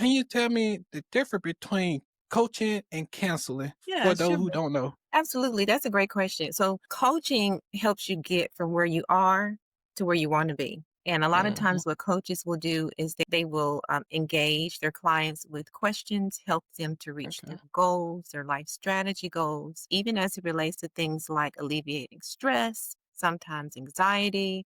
can you tell me the difference between coaching and counseling Yeah, for those sure. who don't know? Absolutely. That's a great question. So, coaching helps you get from where you are to where you want to be. And a lot of Mhm. times, what coaches will do is that they will engage their clients with questions, help them to reach Okay. their goals, their life strategy goals, even as it relates to things like alleviating stress, sometimes anxiety,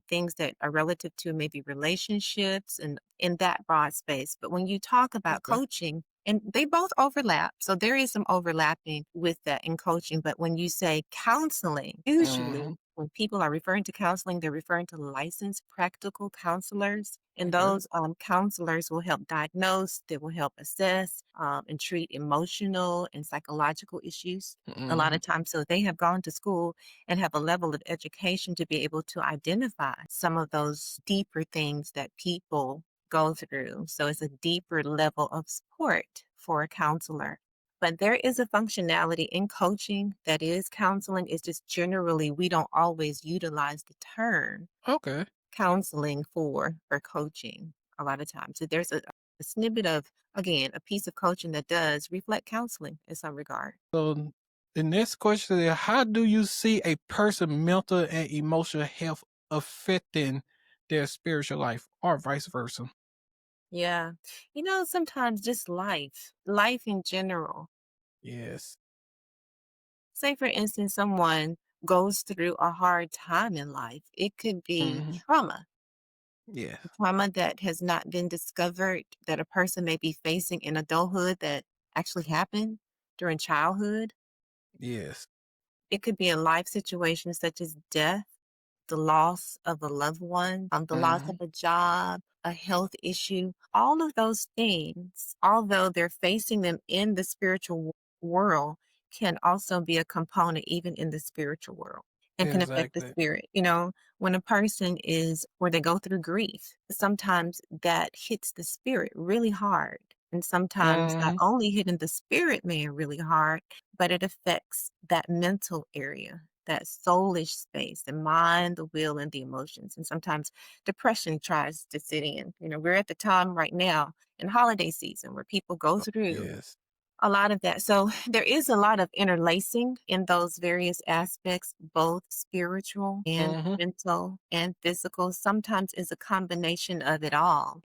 things that are relative to maybe relationships and in that broad space. But when you talk about Okay. coaching, and they both overlap. So there is some overlapping with that in coaching. But when you say counseling, usually Mhm. when people are referring to counseling, they're referring to licensed practical counselors. And Okay. those counselors will help diagnose, they will help assess and treat emotional and psychological issues a lot Mhm. of times. So they have gone to school and have a level of education to be able to identify some of those deeper things that people go through. So it's a deeper level of support for a counselor. But there is a functionality in coaching that is counseling. It's just generally we don't always utilize the term Okay. counseling for coaching a lot of times. So there's a snippet of, again, a piece of coaching that does reflect counseling in some regard. So the next question is, how do you see a person mental and emotional health affecting their spiritual life or vice versa? Yeah. Sometimes just life in general. Yes. Say, for instance, someone goes through a hard time in life. It could be Mhm. Yes. trauma that has not been discovered that a person may be facing in adulthood that actually happened during childhood. Yes. It could be a life situation such as death, the loss of a loved one, the loss of Mhm. a job, a health issue. All of those things, although they're facing them in the spiritual world, can also be a component even in the spiritual world and can affect the Exactly. spirit. When a person is where they go through grief, sometimes that hits the spirit really hard. And sometimes not Mhm. only hitting the spirit man really hard, but it affects that mental area, that soulish space, the mind, the will, and the emotions. And sometimes depression tries to sit in. We're at the time right now in holiday season where people go through Yes. a lot of that. So there is a lot of interlacing in those various aspects, both spiritual and Mhm. mental and physical. Sometimes is a combination of it all.